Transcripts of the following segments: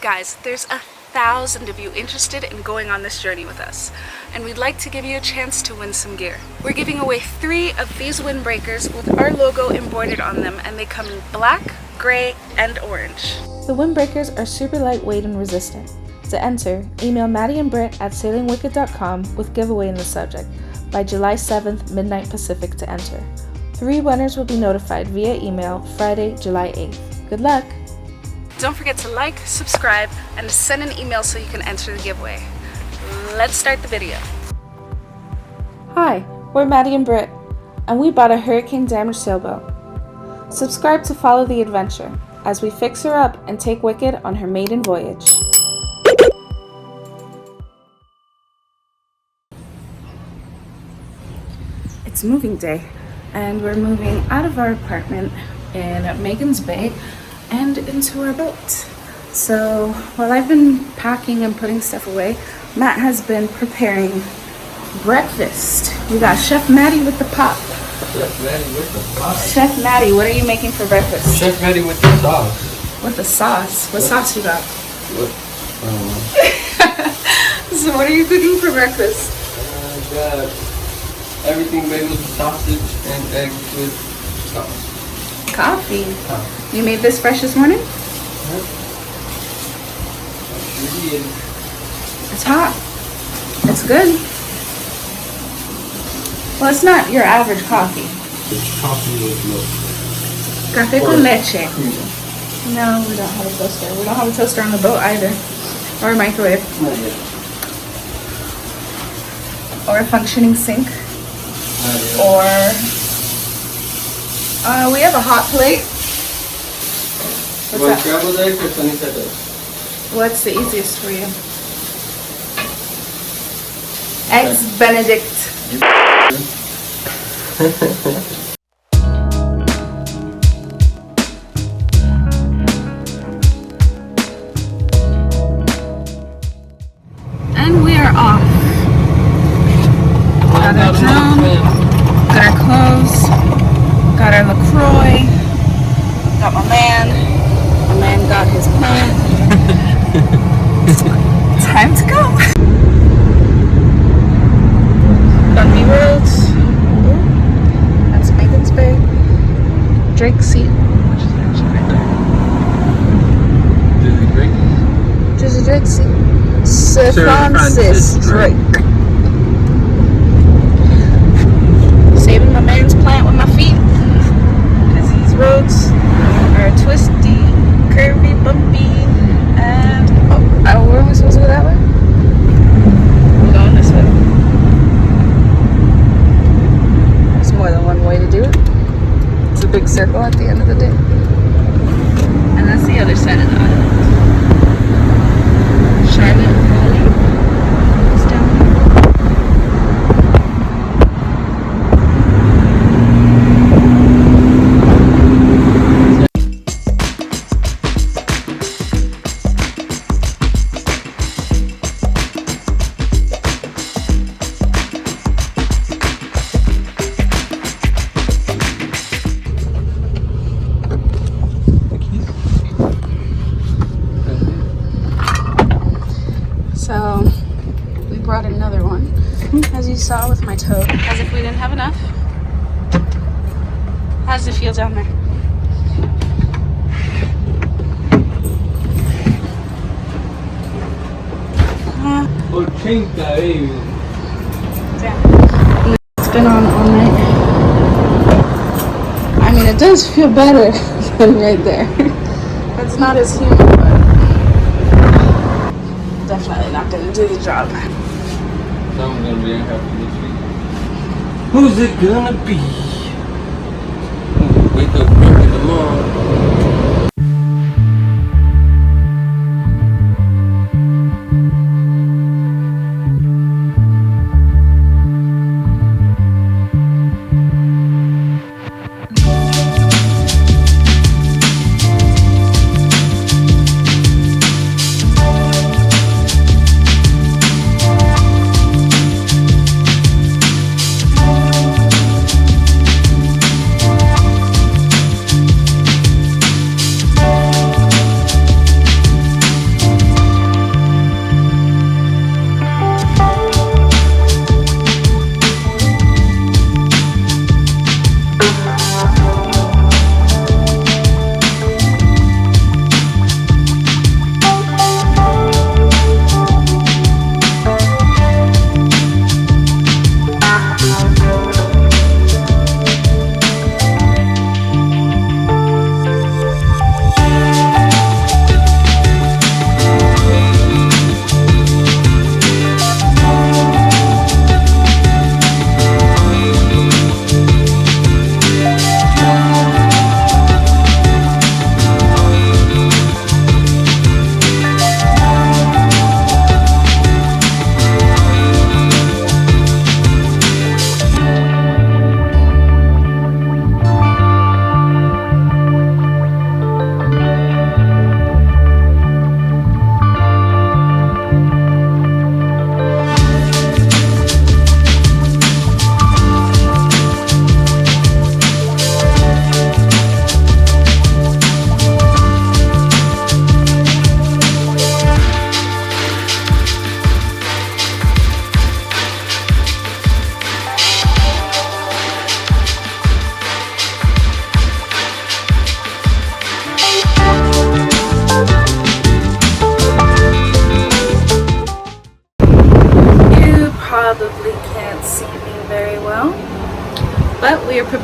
guys, there's 1,000 of you interested in going on this journey with us, and we'd like to give you a chance to win some gear. We're giving away 3 of these windbreakers with our logo embroidered on them, and they come in black, gray, and orange. The windbreakers are super lightweight and resistant. To enter, email Matty and Brit at sailingwicked.com with giveaway in the subject by July 7th, midnight Pacific to enter. 3 winners will be notified via email Friday, July 8th. Good luck! Don't forget to like, subscribe, and send an email so you can enter the giveaway. Let's start the video. Hi, we're Matty and Brit, and we bought a hurricane-damaged sailboat. Subscribe to follow the adventure as we fix her up and take Wicked on her maiden voyage. It's moving day, and we're moving out of our apartment in Megan's Bay and into our boat. So while I've been packing and putting stuff away, Matt has been preparing breakfast. We got Chef Matty with the pop. Chef Matty with the pop. Chef Matty, what are you making for breakfast? Chef Matty with the sauce. With the sauce? What sauce you got? What? I don't know. So what are you cooking for breakfast? I got everything bagels with sausage and eggs with sauce. Coffee. You made this fresh this morning? Yep. I sure did. It's hot. It's good. Well, it's not your average coffee. It's coffee with milk. Café Or con leche. cream. No, we don't have a toaster. We don't have a toaster on the boat either. Or a microwave. Not yet. Or a functioning sink. Not yet. Or we have a hot plate. You What's want that? scrambled eggs or sunny side up? What's the easiest for you? Eggs Benedict. And we are off. Got our drone, got our clothes, got our LaCroix, got my man got his plant. Time to go. Bumpy roads. That's Megan's Bay. Drake Seat, which is actually right there. Dizzy Drake? There's a Drake Seat. Sir Francis Drake. Saving my man's plant with my feet. Because these roads are twisty, curvy, bumpy, and where am I supposed to go that way? I'm going this way. There's more than one way to do it. It's a big circle at the end of the day. And that's the other side of the island. Charlotte Valley is down there. So we brought another one, as you saw with my tote, as if we didn't have enough. How does it feel down there? It's been on all night. I mean, it does feel better than right there. It's not as humid, but definitely not going to do the job. Someone's gonna be unhappy this week. Who's it gonna be? Wake up early tomorrow.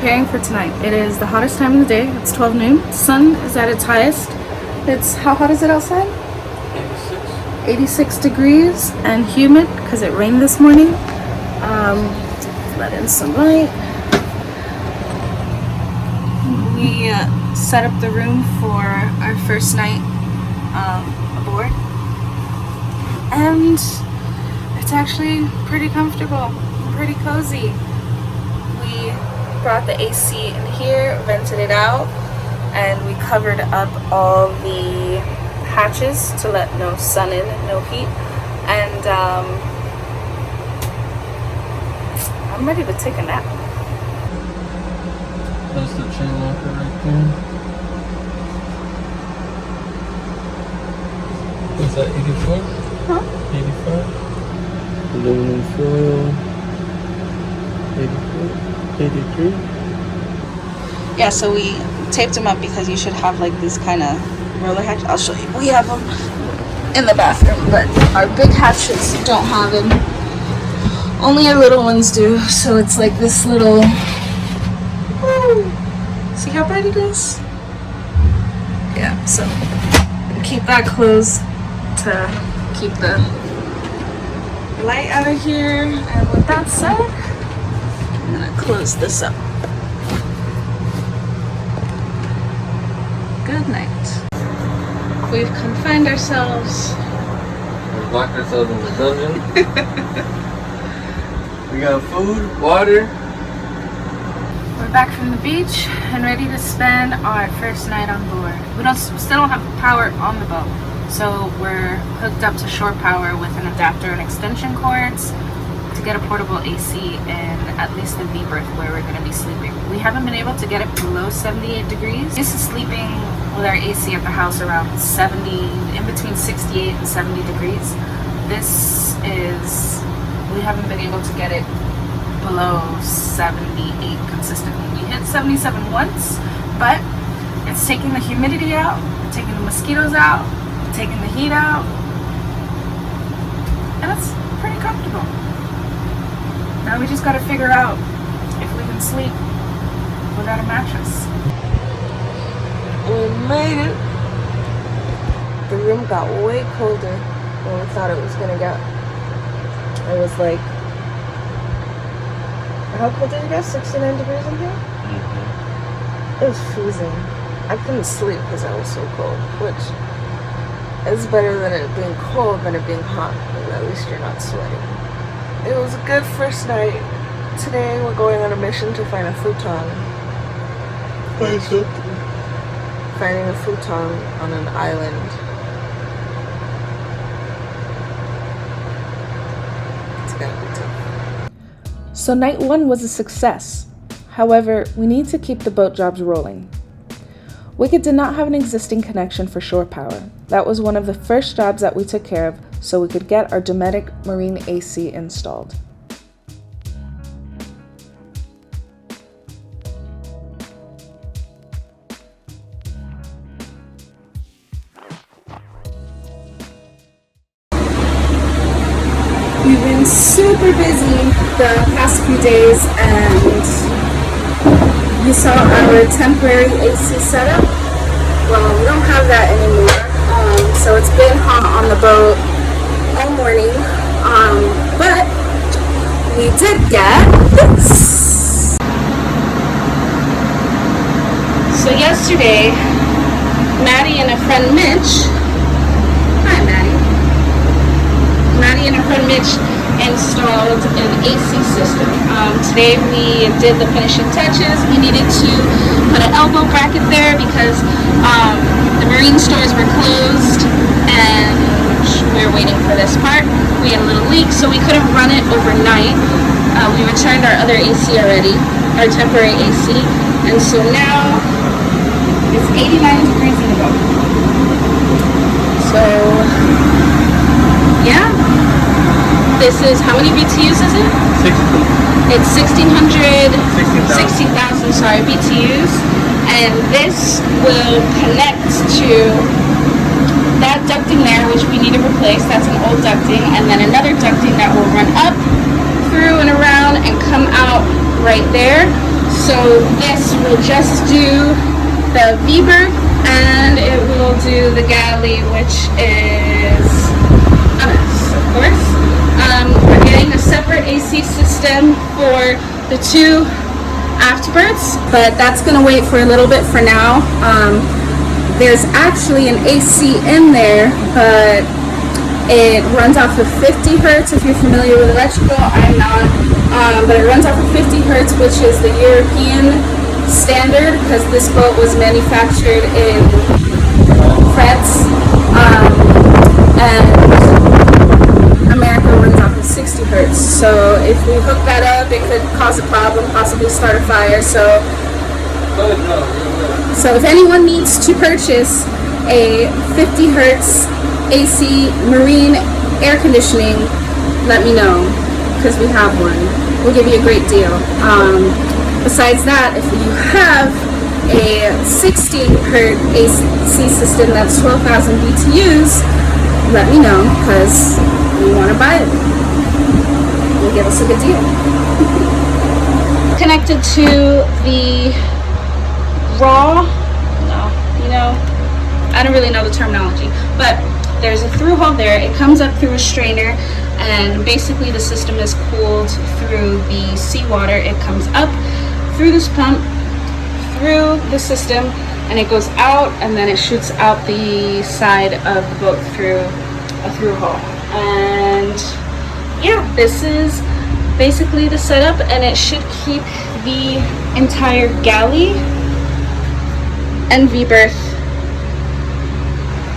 preparing for tonight. It is the hottest time of the day. It's 12 noon. Sun is at its highest. It's, how hot is it outside? 86 degrees and humid because it rained this morning. Let in some light. We set up the room for our first night aboard, and it's actually pretty comfortable, pretty cozy. We brought the AC in here, vented it out, and we covered up all the hatches to let no sun in, no heat, and I'm ready to take a nap. That's the chain locker right there. What's that, 84? Huh? 85? Aluminum foil. 84? 83? Yeah, so we taped them up because you should have like this kind of roller hatch. I'll show you. We have them in the bathroom, but our big hatches don't have them. Only our little ones do. So it's like this little. Woo! See how bright it is? Yeah. So keep that closed to keep the light out of here. And with that said, I'm gonna close this up. Good night. We've confined ourselves. We've locked ourselves in the dungeon. We got food, water. We're back from the beach and ready to spend our first night on board. Still don't have power on the boat, so we're hooked up to shore power with an adapter and extension cords to get a portable AC in at least the V berth where we're going to be sleeping. We haven't been able to get it below 78 degrees. This is sleeping with our AC at the house around 70, in between 68 and 70 degrees. We haven't been able to get it below 78 consistently. We hit 77 once, but it's taking the humidity out, taking the mosquitoes out, taking the heat out, and it's pretty comfortable. Now we just gotta figure out if we can sleep without a mattress. We made it. The room got way colder than we thought it was gonna get. It was like, how cold did it get? 69 degrees in here? It was freezing. I couldn't sleep because I was so cold, which is better than it being cold than it being hot, because at least you're not sweating. It was a good first night. Today we're going on a mission to find a futon. Finding a futon on an island. It's gonna be tough. So night one was a success. However, we need to keep the boat jobs rolling. Wicked did not have an existing connection for shore power. That was one of the first jobs that we took care of so we could get our Dometic marine AC installed. We've been super busy the past few days, and you saw our temporary AC setup. Well, we don't have that anymore, so it's been hot on the boat all morning, but we did get this. So yesterday, Matty and a friend Mitch, hi Matty. Matty and her friend Mitch installed an AC system. Today we did the finishing touches. We needed to put an elbow bracket there because the marine stores were closed and we were waiting for this part. We had a little leak, so we couldn't run it overnight. We returned our other AC already, our temporary AC, and so now it's 89 degrees in the boat. So yeah, this is, how many BTUs is it? 60. It's 16,000, sorry, BTUs. And this will connect to that ducting there, which we need to replace. That's an old ducting. And then another ducting that will run up, through and around and come out right there. So this will just do the V-berth, and it will do the galley, which is a mess, of course. We're getting a separate AC system for the two afterbirths, but that's going to wait for a little bit for now. There's actually an AC in there, but it runs off of 50 hertz. If you're familiar with electrical, I'm not, but it runs off of 50 hertz, which is the European standard, because this boat was manufactured in France, and America runs off of 60 hertz. So if we hook that up, it could cause a problem, possibly start a fire. So if anyone needs to purchase a 50 hertz AC marine air conditioning, let me know, because we have one. We'll give you a great deal. Besides that, if you have a 60 hertz AC system that's 12,000 BTUs, let me know, because we want to buy it. You'll give us a good deal. Connected to the raw, I don't really know the terminology, but there's a through hole there. It comes up through a strainer, and basically the system is cooled through the seawater. It comes up through this pump, through the system, and it goes out, and then it shoots out the side of the boat through a through hole. And yeah, this is basically the setup, and it should keep the entire galley and V-berth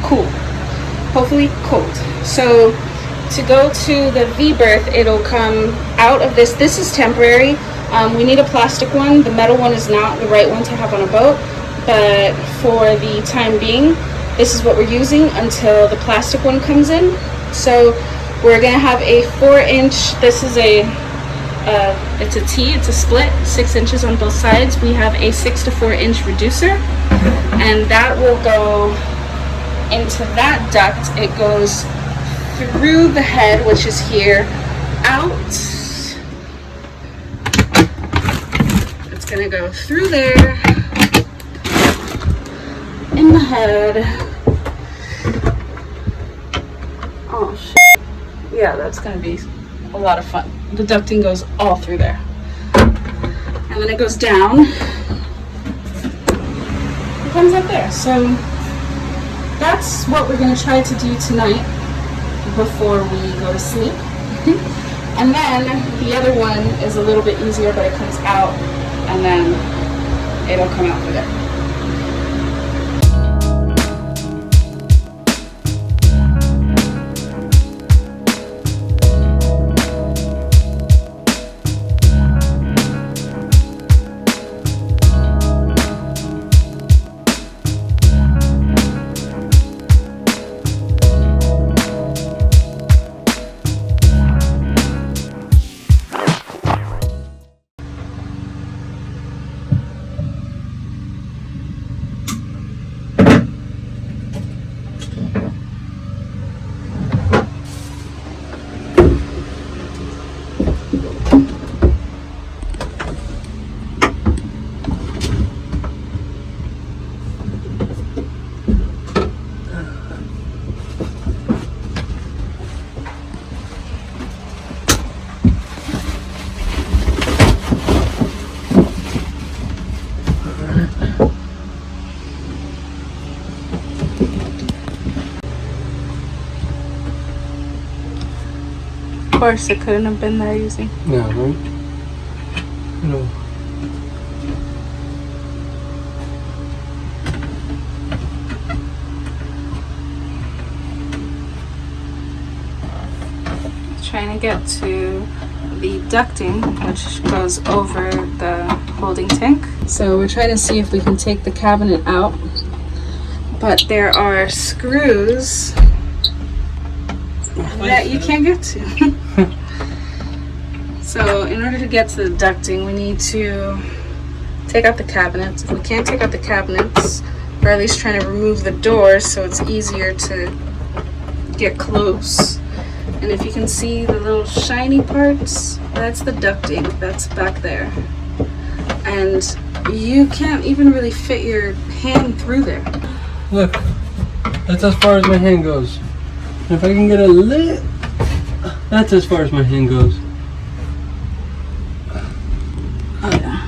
cool, hopefully cold. So to go to the V-berth, it'll come out of this. This is temporary. We need a plastic one. The metal one is not the right one to have on a boat, but for the time being, this is what we're using until the plastic one comes in. So we're gonna have a 4-inch, this is it's a T, it's a split, 6 inches on both sides. We have a 6 to 4 inch reducer, and that will go into that duct. It goes through the head, which is here, out. It's gonna go through there, in the head. Oh shit. Yeah, that's gonna be a lot of fun. The ducting goes all through there. And then it goes down. It comes up there. So that's what we're gonna try to do tonight before we go to sleep. And then the other one is a little bit easier, but it comes out and then it'll come out through there. Of course, it couldn't have been that easy. Yeah, right? No. Trying to get to the ducting, which goes over the holding tank. So we're trying to see if we can take the cabinet out, but there are screws that you can't get to. So in order to get to the ducting, we need to take out the cabinets. If we can't take out the cabinets, or at least trying to remove the doors so it's easier to get close. And if you can see the little shiny parts, that's the ducting, that's back there. and you can't even really fit your hand through there. Look, that's as far as my hand goes. If I can get a little, that's as far as my hand goes. Oh yeah.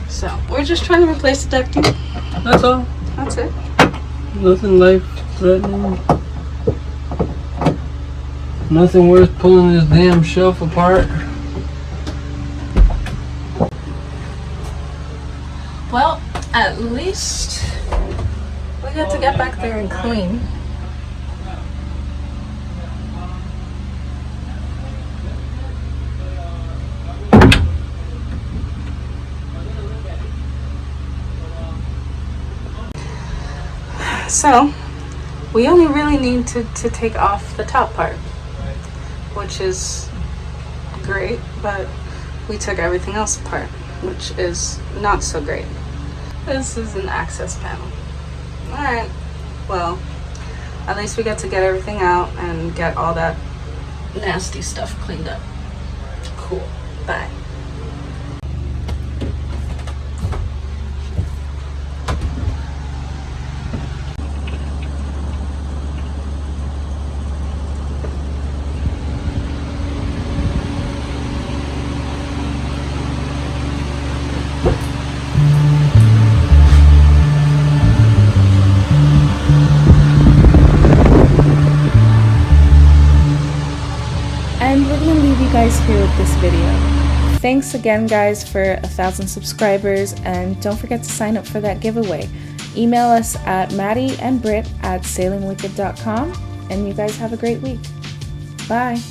So we're just trying to replace the ducting. That's all. That's it. Nothing life-threatening. Nothing worth pulling this damn shelf apart. Well, at least we got to get back there and clean. So, we only really need to take off the top part, which is great, but we took everything else apart, which is not so great. This is an access panel. Alright, well, at least we got to get everything out and get all that nasty stuff cleaned up. Cool. Bye. And we're gonna leave you guys here with this video. Thanks again, guys, for 1,000 subscribers, and don't forget to sign up for that giveaway. Email us at mattyandbrit@sailingwicked.com, and you guys have a great week. Bye.